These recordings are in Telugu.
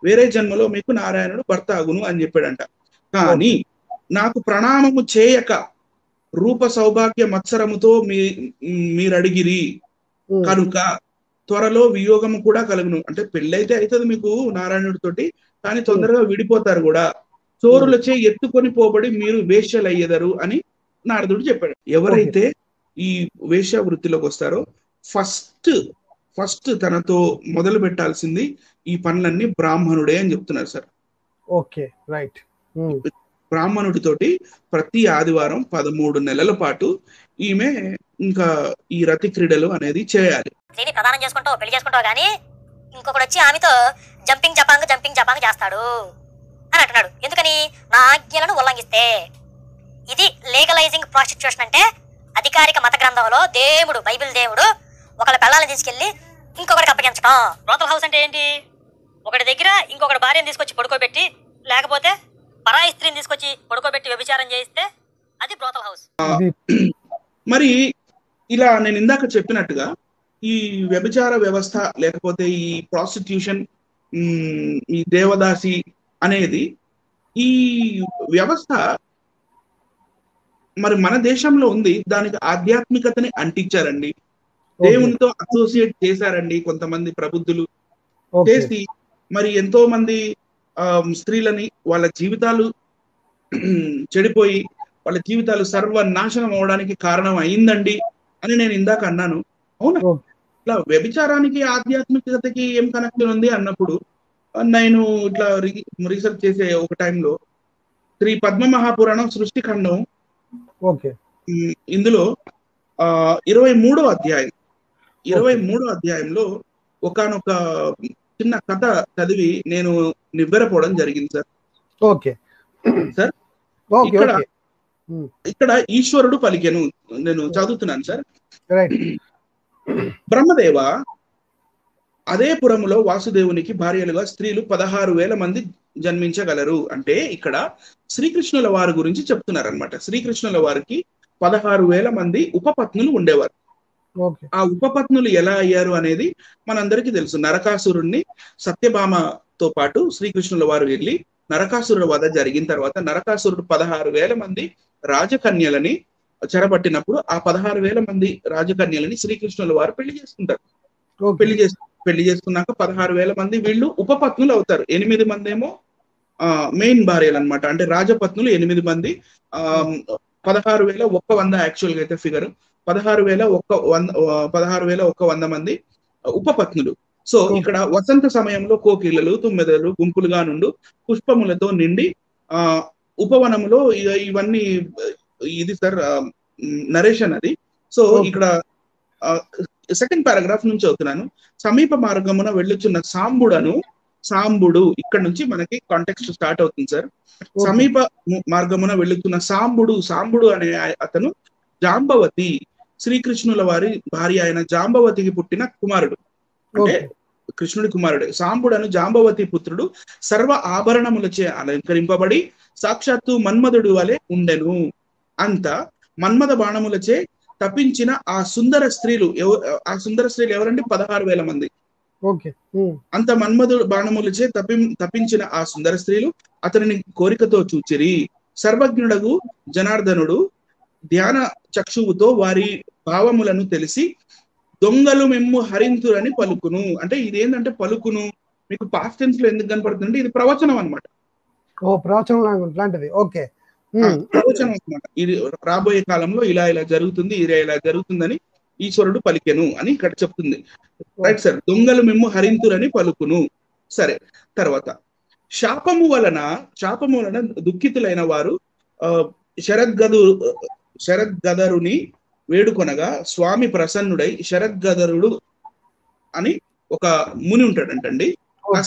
వేరే జన్మలో మీకు నారాయణుడు భర్త అగును అని చెప్పాడంట. కానీ నాకు ప్రణామము చేయక రూప సౌభాగ్య మత్సరముతో మీరడిగిరి కనుక త్వరలో వియోగము కూడా కలుగును. అంటే పెళ్ళైతే అవుతుంది మీకు నారాయణుడితోటి, కానీ తొందరగా విడిపోతారు కూడా. చోరులచే ఎత్తుకొని పోబడి మీరు వేశ్యలయ్యెదరు అని నారదుడు చెప్పాడు. ఎవరైతే ఈ వేశ్య వృత్తిలోకి వస్తారో ఫస్ట్ తనతో మొదలు పెట్టాల్సింది ఈ పనులన్నీ బ్రాహ్మణుడే అని చెప్తున్నారు సార్. Okay, right. బ్రాహ్మణుడితోటి ప్రతి ఆదివారం 13 నెలల పాటు ఈమె ఇంకా ఈ రతి క్రీడలు అనేది చేయాలి. స్త్రీని ప్రదానం చేసుకుంటావు, పెళ్లి చేసుకుంటావు, కానీ ఇంకొకటి వచ్చి ఆమెతో జంపింగ్ జపాంగ్ చేస్తాడు అని అంటున్నాడు. ఎందుకని? నా ఆజ్ఞలను ఉల్లంఘిస్తే. ఇది లీగలైజింగ్ ప్రాస్టిట్యూషన్ అంటే అధికారిక మత గ్రంథంలో బైబిల్ దేవుడు ఒకళ్ళ పిల్లల్ని తీసుకెళ్లి ఇంకొకరికి అప్పగించడం. బ్రోతల్ హౌస్ అంటే ఏంటి? ఒకటి దగ్గర ఇంకొకటి భార్యను తీసుకొచ్చి పడుకోబెట్టి, లేకపోతే పరాయి స్త్రీని తీసుకొచ్చి పడుకోబెట్టి వ్యభిచారం చేయిస్తే అది బ్రోతల్ హౌస్. మరి ఇలా నేను ఇందాక చెప్పినట్టుగా ఈ వ్యభిచార వ్యవస్థ లేకపోతే ఈ ప్రాస్టిట్యూషన్, ఈ దేవదాసి అనేది ఈ వ్యవస్థ మరి మన దేశంలో ఉంది. దానికి ఆధ్యాత్మికతని అంటించారండి, దేవునితో అసోసియేట్ చేశారండి కొంతమంది ప్రబుద్ధులు చేసి. మరి ఎంతో మంది స్త్రీలని వాళ్ళ జీవితాలు చెడిపోయి వాళ్ళ జీవితాలు సర్వనాశనం అవడానికి కారణం అయిందండి అని నేను ఇందాక అన్నాను. అవునా? ఇట్లా వ్యభిచారానికి ఆధ్యాత్మికతకి ఏం కనెక్షన్ ఉంది అన్నప్పుడు నేను ఇట్లా రీసెర్చ్ చేసే ఒక టైంలో శ్రీ పద్మ మహాపురాణం సృష్టి ఖండం, ఇందులో 23వ అధ్యాయంలో ఒకానొక చిన్న కథ చదివి నేను నివ్వెరపోవడం జరిగింది సార్. సార్ ఇక్కడ ఈశ్వరుడు పలికెను, నేను చదువుతున్నాను సార్. బ్రహ్మదేవ, అదే పురములో వాసుదేవునికి భార్యలుగా స్త్రీలు 16,000 మంది జన్మించగలరు. అంటే ఇక్కడ శ్రీకృష్ణుల వారి గురించి చెప్తున్నారు అనమాట. శ్రీకృష్ణుల వారికి 16,000 మంది ఉపపత్నులు ఉండేవారు. ఆ ఉపపత్నులు ఎలా అయ్యారు అనేది మనందరికీ తెలుసు. నరకాసురుణ్ణి సత్యభామతో పాటు శ్రీకృష్ణుల వారు వెళ్ళి నరకాసురుడు వధ జరిగిన తర్వాత నరకాసురుడు 16,000 మంది రాజకన్యలని చెరబట్టినప్పుడు ఆ 16,000 మంది రాజకన్యలని శ్రీకృష్ణుల వారు పెళ్లి చేసుకుంటారు. పెళ్లి చేసుకున్నాక 16,000 మంది వీళ్ళు ఉపపత్నులు అవుతారు. 8 మంది ఏమో మెయిన్ భార్యలు అనమాట, అంటే రాజపత్నులు 8 మంది. 16,100 యాక్చువల్ గా అయితే ఫిగర్ 16,100 మంది ఉపపత్నులు. సో ఇక్కడ వసంత సమయంలో కోకిలలు తుమ్మెదలు గుంపులుగా నుండి పుష్పములతో నిండి ఉపవనములో ఇవన్నీ ఇది సార్ నరేషన్ అది. సో ఇక్కడ సెకండ్ పారాగ్రాఫ్ నుంచి చదువుతున్నాను. సమీప మార్గమున వెళ్ళుచున్న సాంబుడు ఇక్కడ నుంచి మనకి కాంటెక్స్ట్ స్టార్ట్ అవుతుంది సార్. సమీప మార్గమున వెళ్ళుతున్న సాంబుడు అనే అతను జాంబవతి, శ్రీకృష్ణుల వారి భార్య అయిన జాంబవతికి పుట్టిన కుమారుడు, అంటే కృష్ణుడి కుమారుడు. సాంబుడను జాంబవతి పుత్రుడు సర్వ ఆభరణములచే అలంకరింపబడి సాక్షాత్తు మన్మధుడు వలె ఉండెను. అంత మన్మథ బాణములచే తప్పించిన ఆ సుందర స్త్రీలు ఎవరండి? 16,000 మంది. అంత మన్మధుడు బాణములచే తప్పించిన ఆ సుందర స్త్రీలు అతనిని కోరికతో చూచిరి. సర్వజ్ఞుడగు జనార్దనుడు ధ్యాన చక్షువుతో వారి భావములను తెలిసి దొంగలు మిమ్ము హరింతురని పలుకును. అంటే ఇదేంటంటే పలుకును మీకు పాస్ట్ టెన్స్ లో ఎందుకు కనపడుతుంది? ఇది ప్రవచనం అనమాట. ప్రవచనం లాంటిది. ప్రవచనం అనమాట. ఇది రాబోయే కాలంలో ఇలా జరుగుతుంది, ఇలా జరుగుతుందని ఈశ్వరుడు పలికెను అని ఇక్కడ చెప్తుంది. Right sir. దొంగలు మిమ్ము హరింతురని పలుకును. సరే, తర్వాత శాపము వలన దుఃఖితులైన వారు శరద్గదరుని వేడుకొనగా స్వామి ప్రసన్నుడై శరద్గదరుడు అని ఒక ముని ఉంటాడంటండి. ఆ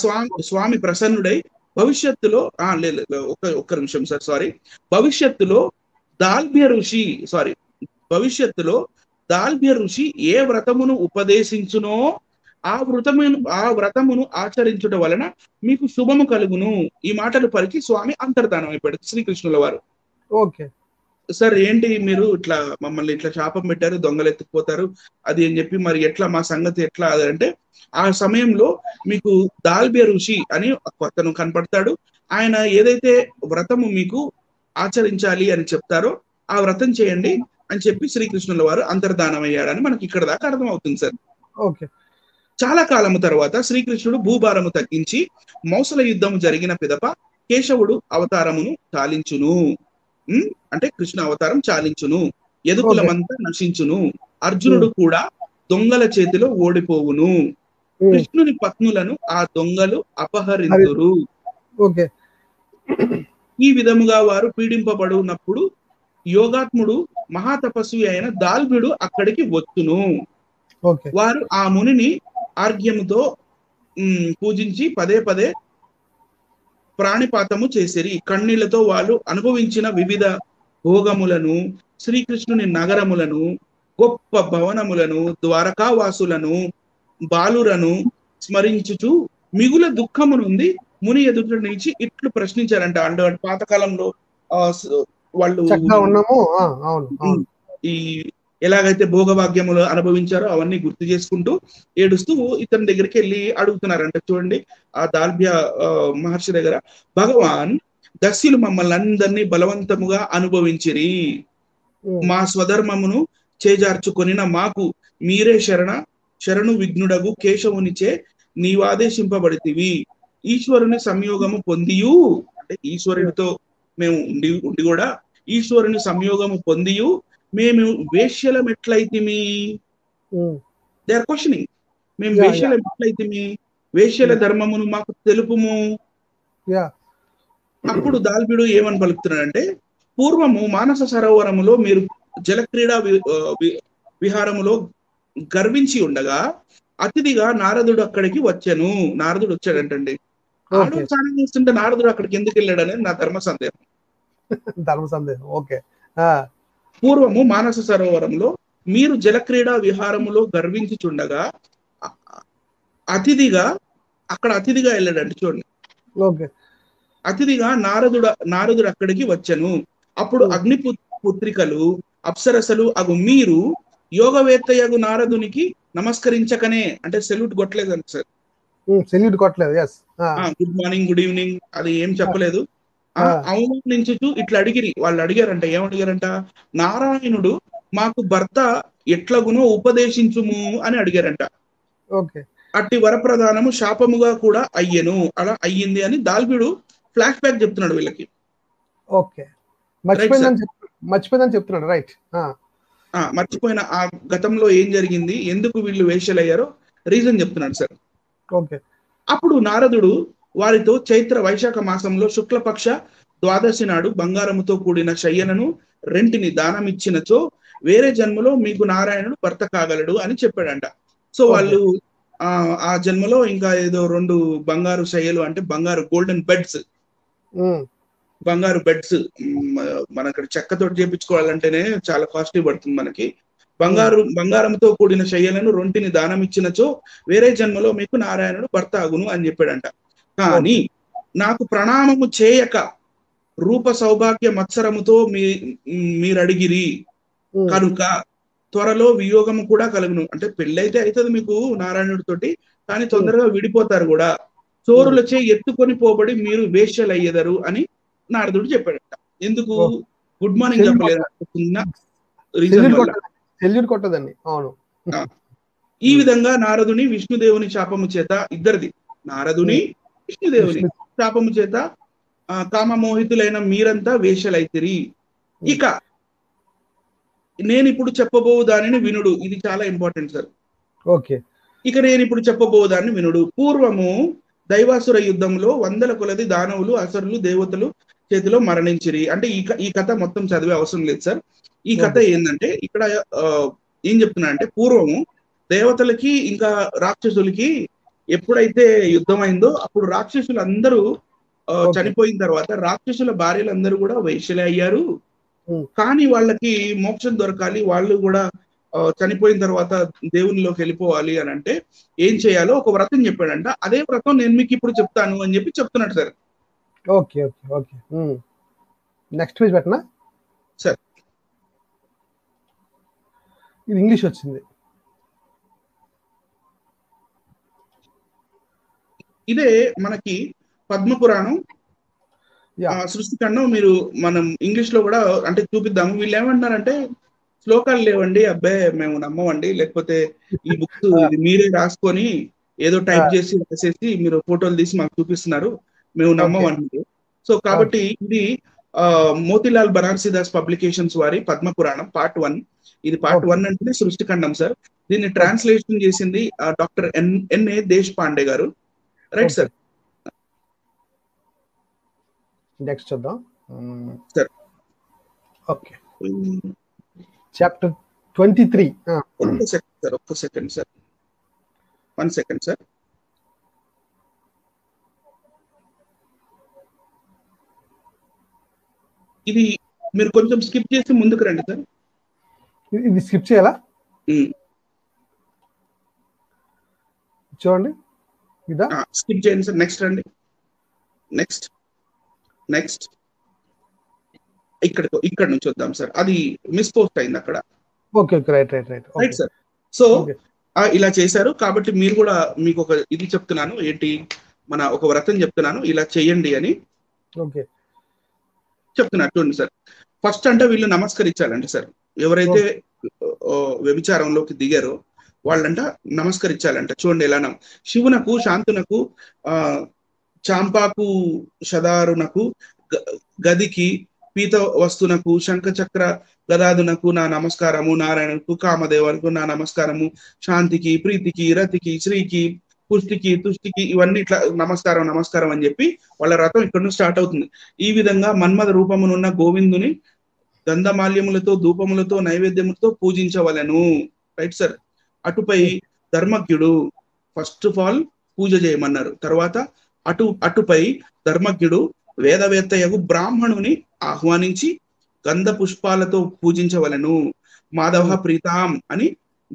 స్వామి ప్రసన్నుడై భవిష్యత్తులో ఒక్క నిమిషం సార్, సారీ, భవిష్యత్తులో దాల్భ్య ఋషి ఏ వ్రతమును ఉపదేశించునో ఆ వ్రతమును ఆచరించుట వలన మీకు శుభము కలుగును. ఈ మాటలు పలికి స్వామి అంతర్ధానం అయిపోయాడు శ్రీకృష్ణుల వారు. సార్ ఏంటి మీరు ఇట్లా మమ్మల్ని ఇట్లా శాపం పెట్టారు, దొంగలు ఎత్తుకుపోతారు అది అని చెప్పి, మరి ఎట్లా మా సంగతి ఎట్లా అది అంటే, ఆ సమయంలో మీకు దాల్బియ ఋషి అని అతను కనపడతాడు. ఆయన ఏదైతే వ్రతము మీకు ఆచరించాలి అని చెప్తారో ఆ వ్రతం చేయండి అని చెప్పి శ్రీకృష్ణుల వారు అంతర్ధానం అయ్యాడని మనకి ఇక్కడ దాకా అర్థం అవుతుంది సార్. ఓకే. చాలా కాలము తర్వాత శ్రీకృష్ణుడు భూభారము తగ్గించి మౌసల యుద్ధము జరిగిన పిదప కేశవుడు అవతారమును చాలించును. అంటే కృష్ణ అవతారం చాలించును, యదుకులమంతా నశించును, అర్జునుడు కూడా దొంగల చేతిలో ఓడిపోవును, కృష్ణుని పత్నులను ఆ దొంగలు అపహరింతురు. ఓకే. ఈ విధముగా వారు పీడింపబడినప్పుడు యోగాత్ముడు మహాతపస్వి అయిన దాల్భ్యుడు అక్కడికి వచ్చును. ఓకే. వారు ఆ మునిని ఆర్ఘ్యముతో పూజించి పదే పదే ప్రాణిపాతము చేసిరి. కన్నీళ్లతో వాళ్ళు అనుభవించిన వివిధ భోగములను, శ్రీకృష్ణుని నగరములను, గొప్ప భవనములను, ద్వారకావాసులను, బాలురను స్మరించుచు మిగుల దుఃఖము నుండి ముని ఎదుట నిలిచి ఇట్లు ప్రశ్నించారంట. అంటే పాతకాలంలో వాళ్ళు ఈ ఎలాగైతే భోగభాగ్యములు అనుభవించారో అవన్నీ గుర్తు చేసుకుంటూ ఏడుస్తూ ఇతని దగ్గరికి వెళ్ళి అడుగుతున్నారంట. చూడండి, ఆ దాల్భ్య మహర్షి దగ్గర, భగవాన్, దస్యులు మమ్మల్ని అందరినీ బలవంతముగా అనుభవించిరి, మా స్వధర్మమును చేజార్చుకొనిన మాకు మీరే శరణు విఘ్నుడగు కేశవునిచే నీవాదేశింపబడితివి. ఈశ్వరుని సంయోగము పొందియు, అంటే ఈశ్వరునితో మేము ఉండి కూడా ఈశ్వరుని సంయోగము పొందియు మేము వేశ్యలం ఎట్లయితిమి. దే ఆర్ క్వశ్చనింగ్, మేము వేశ్యలం ఎట్లయితిమి, వేశ్యల ధర్మమును మాకు తెలుపుము. అప్పుడు దాల్భ్యుడు ఏమని పలుకుతున్నాడంటే, పూర్వము మానస సరోవరములో మీరు జలక్రీడా విహారములో గర్వించి ఉండగా అతిథిగా నారదుడు అక్కడికి వచ్చాను. నారదుడు వచ్చాడంటండి. ఆడు స్నానం చేస్తుంటే నారదుడు అక్కడికి ఎందుకు వెళ్ళాడు అనేది నా ధర్మ సందేహం. ఓకే. పూర్వము మానస సరోవరంలో మీరు జలక్రీడా విహారములో గర్వించుచుండగా అతిథిగా వెళ్ళాడంటే చూడండి. అతిథిగా నారదుడు అక్కడికి వచ్చాను. అప్పుడు అగ్ని పుత్రికలు అప్సరసలు అగు మీరు యోగవేత్తయగు నారదునికి నమస్కరించకనే, అంటే సెల్యూట్ కొట్టలేదండి సార్. సెల్యూట్ కొట్టలేదు. గుడ్ మార్నింగ్, గుడ్ ఈవినింగ్ అది ఏం చెప్పలేదు. అవమానించుచు ఇట్లా వాళ్ళు అడిగారంట. ఏమడిగారంట? నారాయణుడు మాకు భర్త ఎట్లగునో ఉపదేశించుము అని అడిగారంట. అట్టి వరప్రదానము శాపముగా కూడా అయ్యెను, అలా అయ్యింది అని దాల్భ్యుడు ఫ్లాష్ బ్యాక్ చెప్తున్నాడు వీళ్ళకి. మర్చిపోయిందని చెప్తున్నాడు. రైట్. మర్చిపోయిన ఆ గతంలో ఏం జరిగింది, ఎందుకు వీళ్ళు వేశ్యలయ్యారో రీజన్ చెప్తున్నాడు సార్. అప్పుడు నారదుడు వారితో చైత్ర వైశాఖ మాసంలో శుక్లపక్ష ద్వాదశి నాడు బంగారముతో కూడిన శయ్యనను రెంటిని దానమిచ్చినచో వేరే జన్మలో మీకు నారాయణుడు భర్త కాగలడు అని చెప్పాడంట. సో వాళ్ళు ఆ జన్మలో ఇంకా ఏదో 2 బంగారు శయ్యలు, అంటే బంగారు గోల్డెన్ బెడ్స్, బంగారు బెడ్స్ మన ఇక్కడ చెక్కతో చేపించుకోవాలంటేనే చాలా కాస్ట్లీ పడుతుంది మనకి. బంగారంతో కూడిన శయ్యలను రొంటిని దానం ఇచ్చినచో వేరే జన్మలో మీకు నారాయణుడు భర్త అగును అని చెప్పాడంట. కానీ నాకు ప్రణామము చేయక రూప సౌభాగ్య మత్సరముతో మీరు అడిగిరి కనుక త్వరలో వియోగము కూడా కలుగును. అంటే పెళ్ళైతే అవుతుంది మీకు నారాయణుడితోటి, కానీ తొందరగా విడిపోతారు కూడా. చోరులచే ఎత్తుకొని పోబడి మీరు వేశ్యలయ్యేదరు అని నారదుడు చెప్పాడట. ఎందుకు గుడ్ మార్నింగ్ చెప్పలేదు? ఈ విధంగా నారదుని విష్ణుదేవుని శాపము చేత, ఇద్దరిది, నారదుని విష్ణుదేవుని శాపము చేత కామమోహితులైన మీరంతా వేశ్యలైతిరి. ఇక నేను ఇప్పుడు చెప్పబోవు దానిని వినుడు. ఇది చాలా ఇంపార్టెంట్ సార్. ఇక నేను ఇప్పుడు చెప్పబోవు దాన్ని వినుడు. పూర్వము దైవాసుర యుద్ధంలో 100 కొలది దానవులు, అసురులు, దేవతలు చేతిలో మరణించిరి. అంటే ఈ కథ మొత్తం చదివే అవసరం లేదు సార్. ఈ కథ ఏంటంటే ఇక్కడ ఏం చెప్తున్నా అంటే, పూర్వము దేవతలకి ఇంకా రాక్షసులకి ఎప్పుడైతే యుద్ధం అయిందో అప్పుడు రాక్షసులు అందరూ చనిపోయిన తర్వాత రాక్షసుల భార్యలందరూ కూడా వైశ్యులే అయ్యారు. కానీ వాళ్ళకి మోక్షం దొరకాలి, వాళ్ళు కూడా చనిపోయిన తర్వాత దేవునిలోకి వెళ్ళిపోవాలి అని అంటే ఏం చేయాలో ఒక వ్రతం చెప్పాడంట. అదే వ్రతం నేను మీకు ఇప్పుడు చెప్తాను అని చెప్పి చెప్తున్నాడు సార్. నెక్స్ట్ పేజ్ పెట్టనా సార్? ఇది ఇంగ్లీష్ వచ్చింది. ఇదే మనకి పద్మపురాణం సృష్టిఖండం. మీరు మనం ఇంగ్లీష్ లో కూడా అంటే చూపిద్దాము. వీళ్ళు ఏమంటున్నారంటే శ్లోకాలు లేవండి, అబ్బాయి మేము నమ్మవండి, లేకపోతే ఈ బుక్స్ ఇది మీరే రాసుకొని ఏదో టైప్ చేసి రాసేసి మీరు ఫోటోలు తీసి మాకు చూపిస్తున్నారు, మేము నమ్మమంటారు. సో కాబట్టి ఇది మోతీలాల్ బనారసీదాస్ పబ్లికేషన్స్ వారి పద్మపురాణం పార్ట్ 1. ఇది పార్ట్ 1 అంటే సృష్టిఖండం సార్. దీన్ని ట్రాన్స్లేషన్ చేసింది డాక్టర్ ఎన్ఏ దేశ్ పాండే గారు. Right sir. నెక్స్ట్ చూద్దాం సార్. Okay, chapter 23. ఒక్క సెకండ్ సార్, 1 సెకండ్ సార్. ఇది మీరు కొంచెం స్కిప్ చేసి ముందుకు రండి సార్. ఇది స్కిప్ చేయాలా? చూడండి, ఇదా స్కిప్ చేయండి సార్. నెక్స్ట్ రండి. నెక్స్ట్ ఇక్కడ నుంచి వద్దాం సార్. అది మిస్పోస్ట్ అయింది అక్కడ. Okay, right sir. సో ఇలా చేశారు కాబట్టి మీరు కూడా మీకు ఒక ఇది చెప్తున్నాను, ఏంటి మన ఒక వ్రతం చెప్తున్నాను, ఇలా చెయ్యండి అని చెప్తున్నారు. చూడండి సార్. ఫస్ట్ అంటే వీళ్ళు నమస్కరించాలండి సార్. ఎవరైతే వ్యభిచారంలోకి దిగారో వాళ్ళంట నమస్కరించాలంట. చూడండి ఎలా శివునకు, శాంతునకు, చాంపాకు, షదారునకు, గదికి, పీత వస్తునకు, శంఖ చక్ర గదాదునకు నా నమస్కారము, నారాయణకు, కామదేవులకు నా నమస్కారము, శాంతికి, ప్రీతికి, రతికి, శ్రీకి, పుష్టికి, తుష్టికి, ఇవన్నీ ఇట్లా నమస్కారం అని చెప్పి వాళ్ళ రథం ఇక్కడ నుంచి స్టార్ట్ అవుతుంది. ఈ విధంగా మన్మథ రూపమునున్న గోవిందుని గంధమాల్యములతో, ధూపములతో, నైవేద్యములతో పూజించవలెను. Right sir. అటుపై ధర్మజ్ఞుడు ఫస్ట్ ఆఫ్ ఆల్ పూజ చేయమన్నారు. తర్వాత అటుపై ధర్మజ్ఞుడు వేదవేత్తయగు బ్రాహ్మణుని ఆహ్వానించి గంధ పుష్పాలతో పూజించవలను. మాధవ ప్రీతాం అని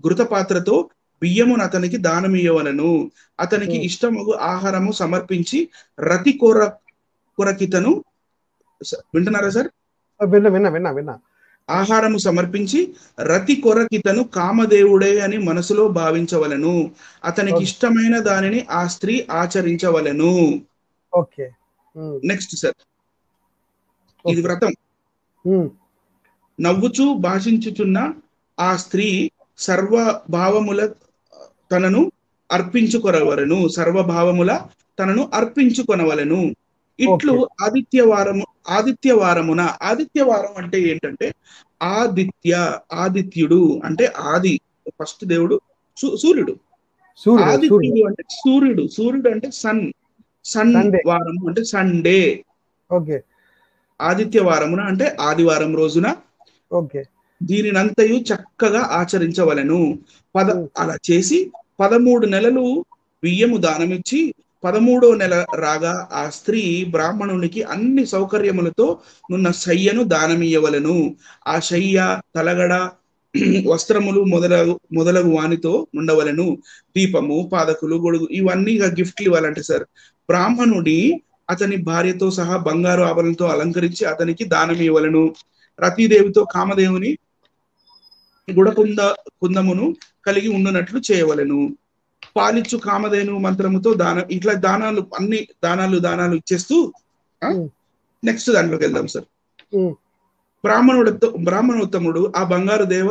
ఘృతపాత్రతో బియ్యమును అతనికి దానమియ్యవలను. అతనికి ఇష్టమగు ఆహారము సమర్పించి రతి కొరకితను, వింటున్నారా సార్? విన్నా. ఆహారము సమర్పించి రతి కొరకితను కామదేవుడే అని మనసులో భావించవలను. అతనికి ఇష్టమైన దానిని ఆ స్త్రీ ఆచరించవలను. Okay, next sir. ఇది వ్రతం. నవ్వుచూ భాషించుచున్న ఆ స్త్రీ సర్వభావముల తనను అర్పించుకొనవలను. ఇట్లు ఆదిత్యవారమున. ఆదిత్యవారం అంటే ఏంటంటే ఆదిత్యుడు అంటే ఆది, ఫస్ట్ దేవుడు సూర్యుడు. ఆదిత్యుడు అంటే సూర్యుడు అంటే సన్ వారము అంటే సండే. ఆదిత్యవారమున అంటే ఆదివారం రోజున దీనినంతయు చక్కగా ఆచరించవలెను. అలా చేసి 13 నెలలు బియ్యము దానమిచ్చి 13వ నెల రాగా ఆ స్త్రీ బ్రాహ్మణునికి అన్ని సౌకర్యములతో నున్న శయ్యను దానమియ్యవలను. ఆ శయ్య, తలగడ, వస్త్రములు మొదలగు వానితో ఉండవలను. దీపము, పాదకులు, గొడుగు ఇవన్నీ గిఫ్ట్లు ఇవ్వాలంటే సార్. బ్రాహ్మణుడి అతని భార్యతో సహా బంగారు ఆభరణలతో అలంకరించి అతనికి దానం ఇవ్వలను. రతీదేవితో కామదేవుని కుందమును కలిగి ఉండునట్లు చేయవలను. పాలిచ్చు కామధేను మంత్రముతో ఇట్లా అన్ని దానాలు ఇచ్చేస్తూ నెక్స్ట్ దాంట్లోకి వెళ్దాం సార్. బ్రాహ్మణోత్తముడు ఆ బంగారు దేవ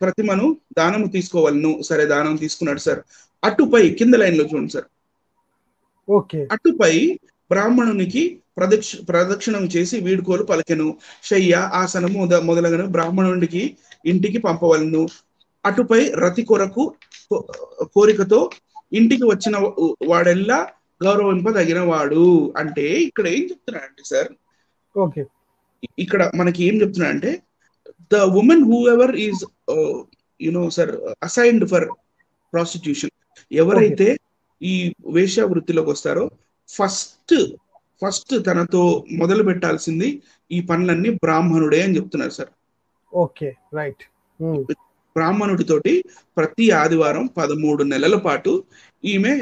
ప్రతిమను దానము తీసుకోవాలను. సరే, దానం తీసుకున్నాడు సార్. అటుపై కింద లైన్ లో చూడండి సార్. అటుపై బ్రాహ్మణునికి ప్రదక్షిణం చేసి వీడుకోలు పలికెను. శయ్య, ఆసనము మొదలగను బ్రాహ్మణునికి ఇంటికి పంపవలను. అటుపై రతి కోరికతో ఇంటికి వచ్చిన వాడెల్లా గౌరవింపదగిన వాడు. అంటే ఇక్కడ ఏం చెప్తున్నాడంటే సార్, ఇక్కడ మనకి ఏం చెప్తున్నాడంటే the women who ever is sir assigned for prostitution, ఎవరైతే ఈ వేశ్య వృత్తిలోకి వస్తారో ఫస్ట్ తనతో మొదలు పెట్టాల్సింది ఈ పనులన్నీ బ్రాహ్మణుడే అని చెప్తున్నారు సార్. Okay, right. బ్రాహ్మణుడితోటి ప్రతి ఆదివారం 13 నెలల పాటు ఈమె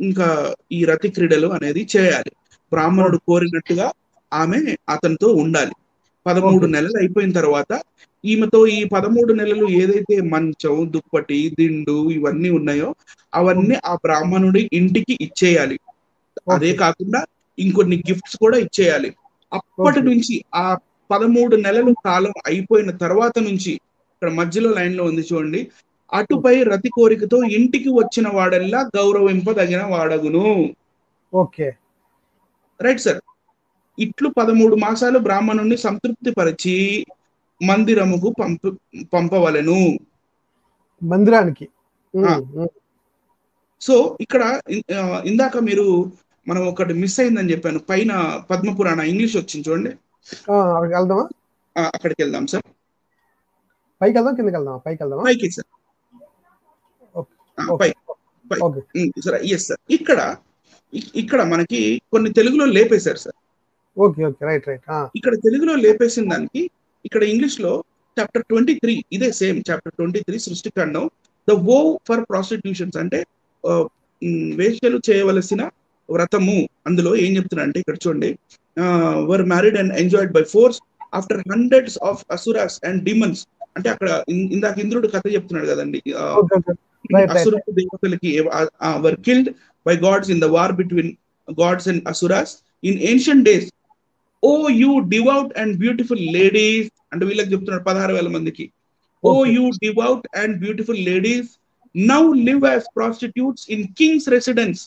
ఇంకా ఈ రతి క్రీడలు అనేది చేయాలి. బ్రాహ్మణుడు కోరినట్టుగా ఆమె అతనితో ఉండాలి. 13 నెలలు అయిపోయిన తర్వాత ఈమెతో ఈ 13 నెలలు ఏదైతే మంచం, దుప్పటి, దిండు ఇవన్నీ ఉన్నాయో అవన్నీ ఆ బ్రాహ్మణుడి ఇంటికి ఇచ్చేయాలి. అదే కాకుండా ఇంకొన్ని గిఫ్ట్స్ కూడా ఇచ్చేయాలి. అప్పటి నుంచి ఆ 13 నెలలు కాలం అయిపోయిన తర్వాత నుంచి ఇక్కడ మధ్యలో లైన్ లో ఉంది చూడండి, అటుపై రతి కోరికతో ఇంటికి వచ్చిన వాడల్లా గౌరవింపదగిన వాడగును. Okay right sir. ఇట్లు 13 మాసాలు బ్రాహ్మణుణ్ణి సంతృప్తి పరిచి మందిరముకు పంపవలెను. మందిరానికి. సో ఇక్కడ ఇందాక మీరు మనం ఒకటి మిస్ అయిందని చెప్పాను. పైన పద్మపురాణ ఇంగ్లీష్ వచ్చింది చూడండి. వెళ్దామా? అక్కడికి వెళ్దాం సార్. పైకి వెళ్దాం, కిందకి వెళ్దాం? పైకి వెళ్దాం. పైకి సార్. Sir yes sir. ఇక్కడ మనకి కొన్ని తెలుగులో లేపేశారు sir. Okay okay right right. ఇక్కడ తెలుగులో లేపేసిన దానికి ఇక్కడ ఇంగ్లీష్ లో చాప్టర్ 23 ఇదే సేమ్ చాప్టర్ 23 సృష్టికాండం ద వో ఫర్ ప్రాస్టిట్యూషన్స్ అంటే వేశ్యలు చేయవలసిన వ్రతము. అందులో ఏం చెప్తున్నా అంటే ఇక్కడ చూడండి, were married and enjoyed by force after hundreds of asuras and demons. అంటే అక్కడ ఇందాక ఇంద్రుడు కథ చెప్తున్నాడు కదండి, అసుర దేవతలకి were killed by gods in the war between gods and asuras in ancient days. O you devout and beautiful ladies అంటే వీళ్ళకి చెప్తున్నాడు 16,000 మందికి. O you devout and beautiful ladies now live as prostitutes in kings residence.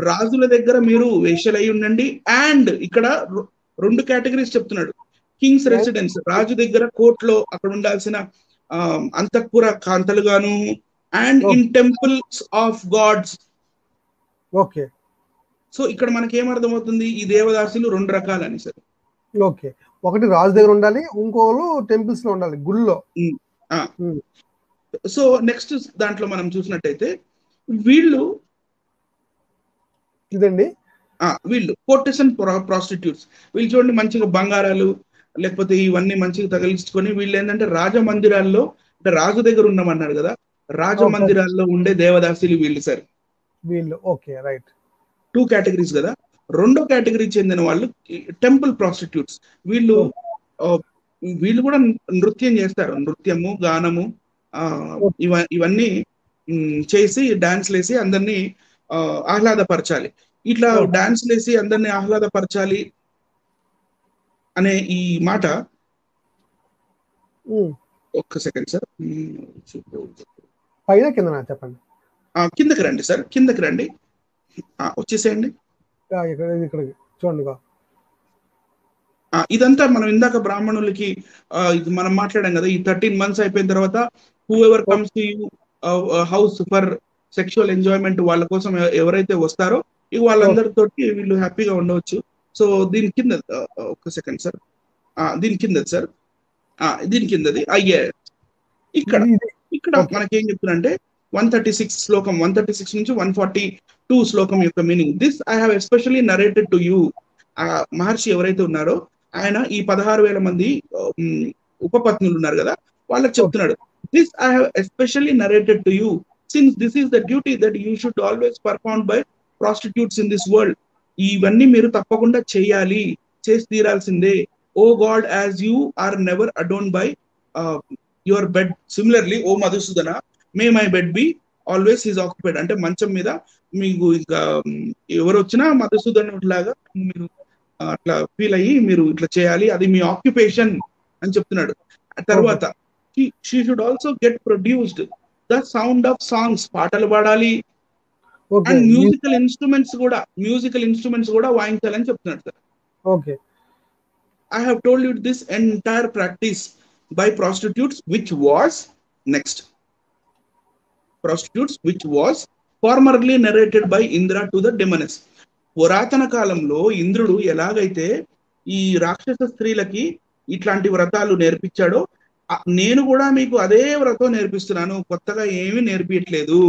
రాజుల దగ్గర మీరు వేశ్యలై ఉండండి. అండ్ ఇక్కడ 2 కేటగిరీస్ చెప్తున్నాడు. కింగ్స్ రెసిడెన్స్ రాజు దగ్గర కోర్టులో అక్కడ ఉండాల్సిన అంతఃపుర కాంతలు గాను, and in temples of gods. Okay. So ఇక్కడ మనకి ఏమర్థమవుతుంది, ఈ దేవదాసులు 2 రకాలని సార్. ఓకే, ఒకటి రాజు దగ్గర ఉండాలి, ఇంకోళ్ళు టెంపుల్స్ లో ఉండాలి, గుళ్ళో. సో నెక్స్ట్ దాంట్లో మనం చూసినట్టయితే వీళ్ళు ఇదండి, వీళ్ళు కోర్టెసన్ ప్రాస్టిట్యూట్స్. వీళ్ళు చూడండి మంచిగా బంగారాలు లేకపోతే ఇవన్నీ మంచిగా తగిలించుకొని వీళ్ళు ఏంటంటే రాజమందిరాల్లో అంటే రాజు దగ్గర ఉన్నామన్నారు కదా, రాజమందిరాల్లో ఉండే దేవదాసులు వీళ్ళు సార్. వీళ్ళు ఓకే రైట్. 2 కేటగిరీస్ కదా. 2వ కేటగిరీ చెందిన వాళ్ళు టెంపుల్ ప్రాస్టిట్యూట్స్. వీళ్ళు కూడా నృత్యం చేస్తారు, నృత్యము, గానము ఇవన్నీ చేసి డాన్స్లు వేసి అందరినీ ఆహ్లాదపరచాలి. ఇట్లా డాన్స్లు వేసి అందరినీ ఆహ్లాదపరచాలి అనే ఈ మాట. ఒక్క సెకండ్ సార్, పైన కింద చెప్పండి. కిందకి రండి సార్, కిందకి రండి, వచ్చేసేయండి. చూడండి, ఇదంతా మనం ఇందాక బ్రాహ్మణులకి మనం మాట్లాడాం కదా. ఈ 13 months అయిపోయిన తర్వాత who ever comes to you house for sexual enjoyment వాళ్ళ కోసం ఎవరైతే వస్తారో ఇక వాళ్ళందరితోటి వీళ్ళు హ్యాపీగా ఉండవచ్చు. సో దీని కింద ఒక్క సెకండ్ సార్, దీని కిందది సార్, దీని కిందది అయ్యే. ఇక్కడ మనకి ఏం చెప్తున్నారంటే 136 శ్లోకం 136 నుంచి 142 శ్లోకం యొక్క meaning. This I have especially narrated to you. మహర్షి ఎవరైతే ఉన్నారో ఆయన ఈ 16,000 మంది ఉపపత్నులు ఉన్నారు కదా వాళ్ళకి చెప్తున్నాడు. This I have especially narrated to you since this is the duty that you should always perform by prostitutes in this world. ఇవన్నీ మీరు తప్పకుండా చేయాలి, చేసి తీరాల్సిందే. O god, as you are never adorned by your bed, similarly o Madhusudana may my bed be always is occupied. అంటే మంచం మీద మీకు ఇంకా ఎవరు వచ్చినా మధుసూదనుడి లాగా మీరు అట్లా ఫీల్ అయ్యి మీరు ఇట్లా చేయాలి, అది మీ ఆక్యుపేషన్ అని చెప్తున్నాడు. తర్వాత she should also get produced the sound of songs, పాటలు పాడాలి, అండ్ మ్యూజికల్ ఇన్స్ట్రుమెంట్స్ కూడా వాయించాలని చెప్తున్నాడు sir. Okay, I have told you this entire practice by prostitutes which was next prostitutes which was formerly narrated by Indra to the demoness. పురాతన కాలంలో ఇంద్రుడు ఎలాగైతే ఈ రాక్షస స్త్రీలకి ఇట్లాంటి వ్రతాలు నేర్పించాడో నేను కూడా మీకు అదే వ్రతం నేర్పిస్తున్నాను, కొత్తగా ఏమీ నేర్పించట్లేదు.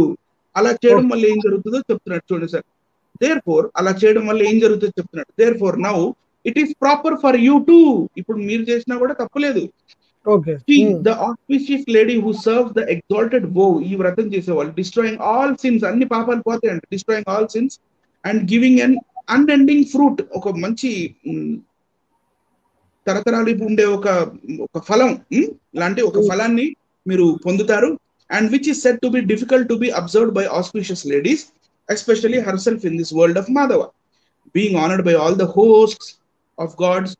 అలా చేయడం వల్ల ఏం జరుగుతుందో చెప్తున్నాడు చూడండి సార్. దేర్ఫోర్ అలా చేయడం వల్ల ఏం జరుగుతుందో చెప్తున్నాడు. Therefore now it is proper for you to, ఇప్పుడు మీరు చేసినా కూడా తప్పలేదు. Okay. She, the auspicious lady who serves the exalted vow, ఈ వ్రతం చేసేవాళ్ళు, destroying all sins, అన్ని పాపాలు పోతాయండి, destroying all sins and giving an unending fruit, ఒక మంచి తరతరాలు ఉండే ఒక ఫలం లాంటి ఒక ఫలాన్ని మీరు పొందుతారు. And which is said to be difficult to be observed by auspicious ladies, especially herself in this world of Madhava. Being honoured by all the hosts of gods,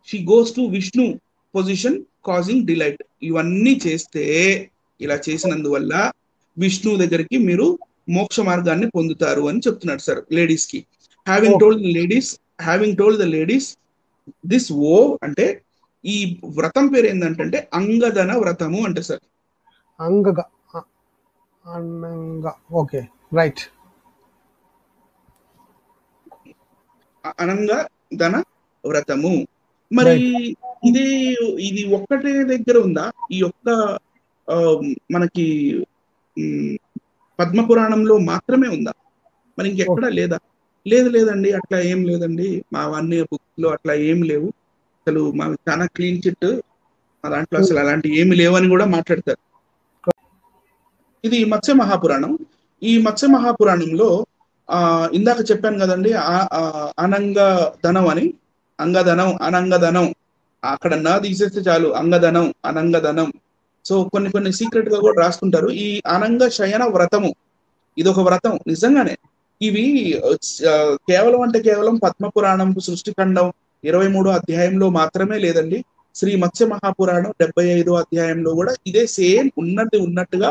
she goes to Vishnu position causing delight. ఇవన్నీ చేస్తే, ఇలా చేసినందువల్ల విష్ణు దగ్గరికి మీరు మోక్ష మార్గాన్ని పొందుతారు అని చెప్తున్నాడు సార్ లేడీస్ కి. Having told the ladies this o అంటే ఈ వ్రతం పేరు ఏంటంటే అంగదన వ్రతము అంటే సార్. Okay right. అనంగదన వ్రతము. మరి ఇది ఒక్కటే దగ్గర ఉందా? ఈ యొక్క మనకి పద్మపురాణంలో మాత్రమే ఉందా? మరి ఇంకెక్కడా లేదా? లేదండి, అట్లా ఏం లేదండి, మా అన్ని బుక్స్ లో అట్లా ఏం లేవు, అసలు మా చాలా క్లీన్ చిట్, మా దాంట్లో అసలు అలాంటి ఏమి లేవని కూడా మాట్లాడతారు. ఇది మత్స్య మహాపురాణం. ఈ మత్స్య మహాపురాణంలో ఇందాక చెప్పాను కదండి, అనంగధనం అని. అనంగధనం అక్కడ నా తీసేస్తే చాలు, అంగధనం అనంగధనం. సో కొన్ని సీక్రెట్ గా కూడా రాసుకుంటారు. ఈ అనంగ శయన వ్రతము ఇదొక వ్రతం నిజంగానే. ఇవి కేవలం పద్మపురాణం సృష్టిఖండం 23వ అధ్యాయంలో మాత్రమే లేదండి. శ్రీ మత్స్య మహాపురాణం 75వ అధ్యాయంలో కూడా ఇదే సేమ్ ఉన్నట్టుగా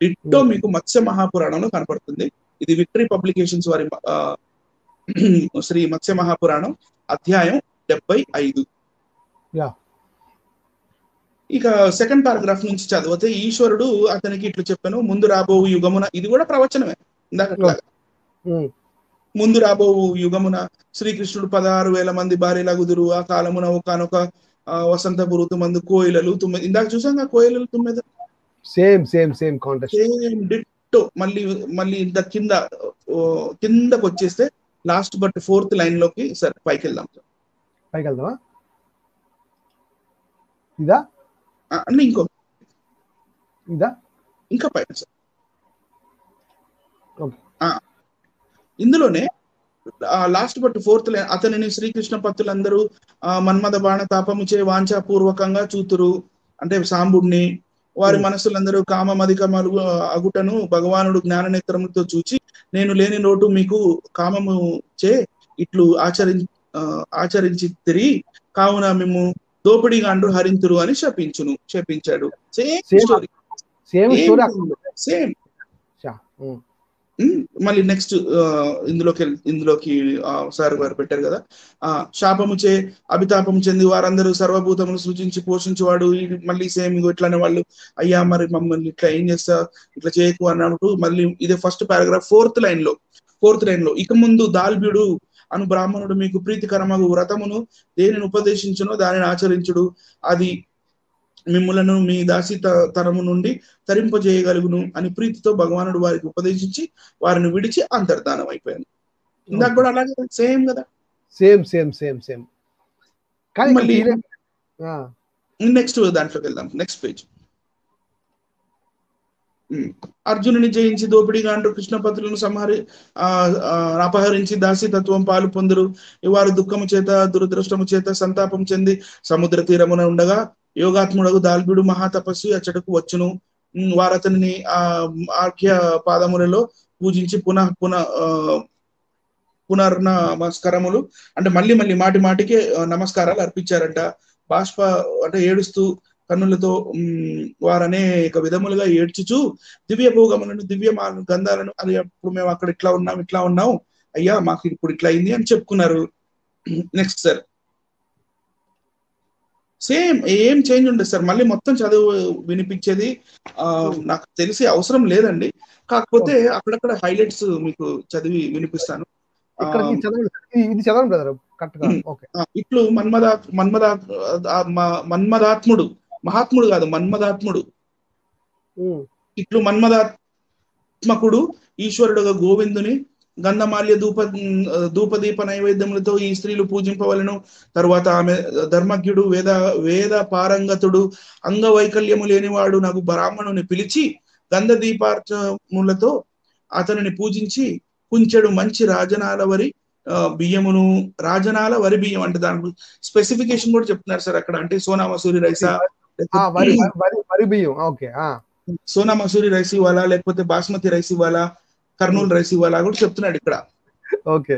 డిట్టో మీకు మత్స్య మహాపురాణంలో కనపడుతుంది. ఇది విక్టరీ పబ్లికేషన్స్ వారి శ్రీ మత్స్య మహాపురాణం అధ్యాయం 75. ఇక సెకండ్ పారాగ్రాఫ్ నుంచి చదివితే, ఈశ్వరుడు అతనికి ఇట్లు చెప్పాను, ముందు రాబో యుగమున, ఇది కూడా ప్రవచనమే ఇందాక, ముందు రాబో యుగమున శ్రీకృష్ణుడు 16,000 మంది భార్యలగుదురు, ఆ కాలమున ఒకనొక వసంతపు ఋతుమందు కోయిలలు తుమ్మెద. ఇందాక చూసాం కోయిలలు తుమ్మెద, సేమ్ కాంటెక్స్ట్, సేమ్ డిట్టో. మళ్ళీ ఇంత కిందకు వచ్చేస్తే లాస్ట్ బట్ 4th లైన్ లోకి సార్ పైకి వెళ్దామా? ఇదా ఇంకా పైన సార్. ఇందులోనే లాస్ట్ బట్ 4th లైన్, అతనిని శ్రీకృష్ణ పత్తులందరూ మన్మథ బాణ తాపముచే వాంఛాపూర్వకంగా చూతురు అంటే సాంబుడిని, వారి మనసులందరూ కామమధికమలు అగుటను భగవానుడు జ్ఞాననేత్రములతో చూచి, నేను లేని నోటు మీకు కామము చే ఇట్లు ఆచరించి తిరిగి కావున మేము దోపిడిగాండ్రు హరింతురు అని శపించాడు. సేమ్. మళ్ళీ నెక్స్ట్ ఇందులోకి సార్ గారు పెట్టారు కదా, శాపము చే అభితాపము చెంది వారందరూ సర్వభూతములు సృజించి పోషించేవాడు. మళ్ళీ సేమ్ ఇట్లానే వాళ్ళు, అయ్యా మరి మమ్మల్ని ఇట్లా ఏం చేస్తా, ఇట్లా చేయకు అన్నట్టు. మళ్ళీ ఇదే ఫస్ట్ పారాగ్రాఫ్ 4th లైన్ లో, ఇక ముందు దాల్బ్యుడు అను బ్రాహ్మణుడు మీకు ప్రీతికరమగు వ్రతమును దేనిని ఉపదేశించునో దానిని ఆచరించుడు, అది మిమ్ములను మీ దాసితనము నుండి తరింపజేయగలుగును అని ప్రీతితో భగవానుడు వారికి ఉపదేశించి వారిని విడిచి అంతర్ధానం అయిపోయాను. ఇందాక కూడా అలాగే సేమ్ కదా, సేమ్. మళ్ళీ నెక్స్ట్ దాంట్లోకి వెళ్దాం. Next page. అర్జునుని జయించి దోపిడిగాండ్రు కృష్ణపత్రులను అపహరించి దాసితత్వం పాలు పొందురు. వారు దుఃఖము చేత దురదృష్టము చేత సంతాపం చెంది సముద్ర తీరమున ఉండగా యోగాత్ముడగు దాల్బ్యుడు మహాతపస్వి అచ్చటకు వచ్చును. వారతని ఆర్ఘ్య పాదములలో పూజించి పునర్నమస్కారములు అంటే మళ్ళీ మాటికి నమస్కారాలు అర్పించారంట. బాష్ప అంటే ఏడుస్తూ కన్నులతో వారనేక విధములుగా ఏడ్చుచు దివ్య భోగములను దివ్య గంధాలను, అది అప్పుడు మేము అక్కడ ఇట్లా ఉన్నాం అయ్యా, మాకు ఇప్పుడు ఇట్లా అయింది అని చెప్పుకున్నారు. నెక్స్ట్ సార్, సేమ్ ఏం చేంజ్ ఉండదు సార్. మళ్ళీ మొత్తం చదువు వినిపించేది నాకు తెలిసి అవసరం లేదండి, కాకపోతే అక్కడక్కడ హైలైట్స్ మీకు చదివి వినిపిస్తాను. ఇట్లు మన్మదాత్ముడు, మహాత్ముడు కాదు మన్మదాత్ముడు, ఇట్లు మన్మదాత్మకుడు ఈశ్వరుడుగా గోవిందుని గంధమాల్య ధూపదీప నైవేద్యములతో ఈ స్త్రీలు పూజింపవలను. తరువాత ఆమె ధర్మజ్ఞుడు వేద పారంగతుడు అంగవైకల్యము లేనివాడు నాకు బ్రాహ్మణుని పిలిచి గంధ దీపార్చములతో అతనిని పూజించి కుంచెడు మంచి రాజనాలవరి బియ్యమును, రాజనాల వరి బియ్యం అంటే దాని స్పెసిఫికేషన్ కూడా చెప్తున్నారు సార్ అక్కడ. అంటే సోనా మసూరి రైసా, వరి బియ్యం, ఓకే. సోనా మసూరి రైస్ ఇవ్వాలా, లేకపోతే బాస్మతి రైస్ ఇవ్వాలా, కర్నూలు రైస్ ఇవ్వాలా కూడా చెప్తున్నాడు ఇక్కడ. ఓకే.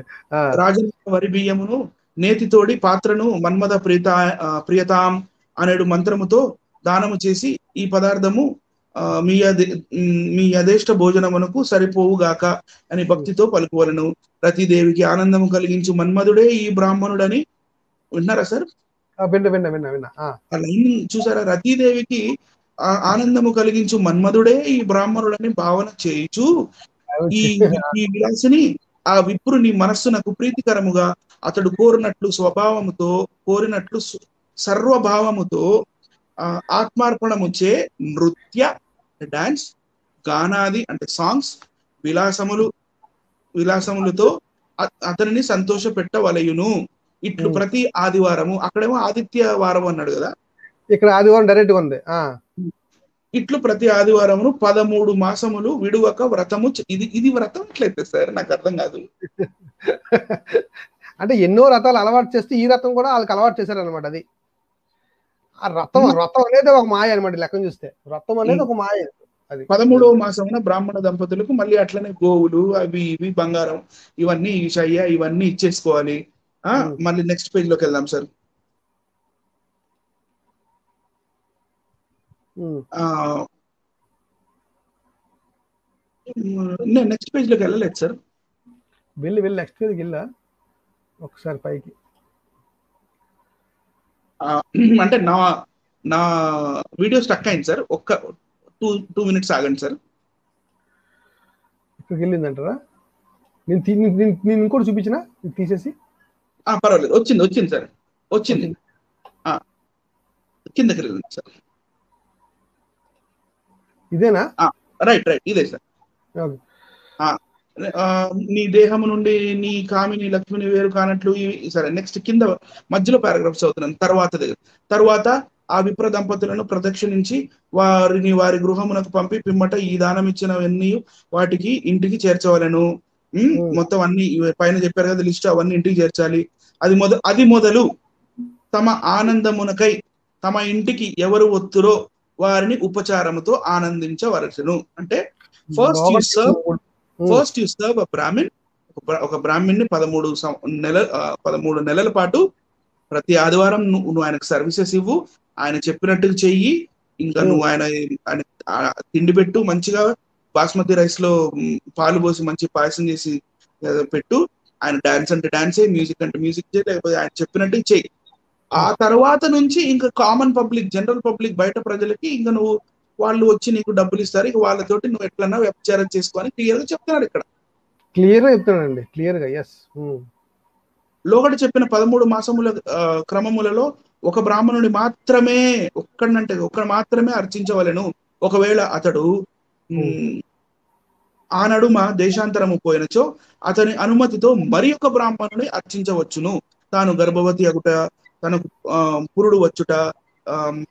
రాజనాల వరి బియ్యమును నేతితోడి పాత్రను మన్మథ ప్రియతాం అనేడు మంత్రముతో దానము చేసి ఈ పదార్థము మీ యథేష్ట భోజనమునకు సరిపోవుగాక అని భక్తితో పలుకువలను. రతీదేవికి ఆనందము కలిగించు మన్మధుడే ఈ బ్రాహ్మణుడని. విన్నారా సార్? విన్నా. ఆ లైన్ చూసారా? రతీదేవికి ఆనందము కలిగించు మన్మధుడే ఈ బ్రాహ్మణుడని భావన చేయుచు ఈ విలాసిని ఆ విప్రుని మనస్సునకు ప్రీతికరముగా అతడు కోరినట్లు సర్వభావముతో ఆత్మార్పణముచే నృత్య డాన్స్, గానాది అంటే సాంగ్స్, విలాసములతో అతనిని సంతోష పెట్టవలయును. ఇట్లు ప్రతి ఆదివారము, అక్కడేమో ఆదిత్య వారం అన్నాడు కదా, ఇక్కడ ఆదివారం డైరెక్ట్ గా ఉంది. ఇట్లు ప్రతి ఆదివారమును 13 మాసములు విడువక వ్రతము. ఇది వ్రతం ఎట్లయితే సార్ నాకు అర్థం కాదు. అంటే ఎన్నో రథాలు అలవాటు చేస్తే ఈ రథం కూడా వాళ్ళకి అలవాటు చేశారు అనమాట. అది ఆ రథం అనేది ఒక మాయ అనమాట. లెక్కను చూస్తే రథం అనేది ఒక మాయ. అది 13వ మాసమున బ్రాహ్మణ దంపతులకు మళ్ళీ అట్లనే గోవులు అవి ఇవి బంగారం ఇవన్నీ శయ్య ఇవన్నీ ఇచ్చేసుకోవాలి. మళ్ళీ నెక్స్ట్ పేజ్ లోకి వెళ్దాం సార్. నేను నెక్స్ట్ పేజ్ లోకి వెళ్ళలేదు సార్. వెళ్ళి నెక్స్ట్ పేజ్కి వెళ్ళా ఒకసారి పైకి. అంటే నా వీడియో స్టక్ అయింది సార్. ఒక్క 2 minutes ఆగండి సార్. ఇక్కడికి వెళ్ళిందంటారా? నేను ఇంకోటి చూపించిన తీసేసి. పర్వాలేదు, వచ్చింది సార్, వచ్చింది. కిందకి వెళ్ళండి సార్. ఇదేనా? రైట్ ఇదే సార్. నీ దేహము నుండి నీ కామిని లక్ష్మిని వేరు కానట్లు. సరే, నెక్స్ట్ కింద మధ్యలో పారాగ్రాఫ్స్ అవుతున్నాను. తర్వాత ఆ విప్ర దంపతులను ప్రదక్షిణించి వారిని వారి గృహమునకు పంపి పిమ్మట ఈ దానం ఇచ్చినవన్నీ వాటికి ఇంటికి చేర్చవలను. మొత్తం అన్ని పైన చెప్పారు కదా లిస్ట్, అవన్నీ ఇంటికి చేర్చాలి. అది మొదలు తమ ఆనందమునకై తమ ఇంటికి ఎవరు వత్తురో వారిని ఉపచారముతో ఆనందించవలసును. అంటే first you serve a Brahmin. ఒక బ్రాహ్మణ్ని 13 నెలల పాటు ప్రతి ఆదివారం నువ్వు ఆయనకు సర్వీసెస్ ఇవ్వు, ఆయన చెప్పినట్టుగా చెయ్యి. ఇంకా నువ్వు ఆయన తిండి పెట్టు, మంచిగా బాస్మతి రైస్ లో పాలు పోసి మంచి పాయసం చేసి పెట్టు. ఆయన డాన్స్ అంటే డాన్స్ చేయి, మ్యూజిక్ అంటే మ్యూజిక్ చేయి, లేకపోతే ఆయన చెప్పినట్టు చెయ్యి. ఆ తర్వాత నుంచి ఇంకా కామన్ పబ్లిక్, జనరల్ పబ్లిక్, బయట ప్రజలకి ఇంకా నువ్వు వాళ్ళు వచ్చి నీకు డబ్బులు ఇస్తారు, ఇక వాళ్ళతోటి నువ్వు ఎట్లన్నా వ్యభిచారం చేసుకోని క్లియర్ గా చెప్తున్నాడు ఇక్కడ. క్లియర్ గా చెప్తాడండి, క్లియర్ గా. ఎస్. లోగడ చెప్పిన 13 మాసముల క్రమములలో ఒక బ్రాహ్మణుడి మాత్రమే ఒక్కడు మాత్రమే అర్చించవలెను. ఒకవేళ అతడు ఆ నడుమ దేశాంతరము పోయినచో అతని అనుమతితో మరి ఒక బ్రాహ్మణుని అర్చించవచ్చును. తాను గర్భవతి అగుట, తనకు పురుడు వచ్చుట,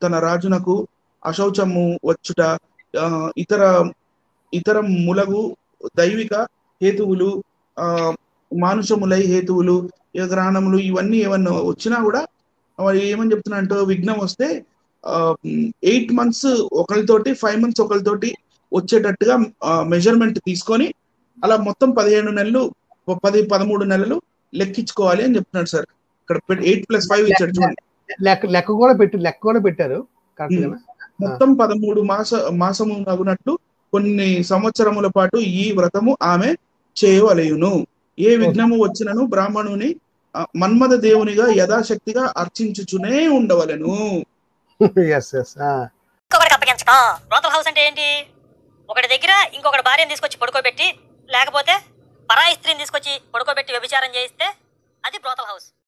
తన రాజునకు అశౌచము వచ్చుట, ఇతర ములగు దైవిక హేతువులు, మానుషములై హేతువులు, గ్రహణములు ఇవన్నీ ఏమన్నా వచ్చినా కూడా ఏమని చెప్తున్నా అంటే, విఘ్నం వస్తే 8 months ఒకరితోటి, 5 months ఒకరితోటి వచ్చేటట్టుగా మెజర్మెంట్ తీసుకొని అలా మొత్తం 15 నెలలు 13 నెలలు లెక్కించుకోవాలి అని చెప్తున్నాడు సార్. ఇక్కడ 8+5 ఇచ్చాడు చూడండి. లెక్క కూడా పెట్టారు. మొత్తం 13 మాసము అగునట్లు కొన్ని సంవత్సరముల పాటు ఈ వ్రతము ఆమె చేయవలయును. ఏ విఘ్నము వచ్చినను బ్రాహ్మణుని మన్మథ దేవునిగా యథాశక్తిగా అర్చించుచునే ఉండవలెను. ఇంకొకటి అప్పగించడం. బ్రోతల్ హౌస్ అంటే ఏంటి? ఒకటి దగ్గర ఇంకొకటి భార్యను తీసుకొచ్చి పడుకోబెట్టి, లేకపోతే పరాయి స్త్రీని తీసుకొచ్చి పడుకోబెట్టి వ్యభిచారం చేయిస్తే అది బ్రోతల్ హౌస్.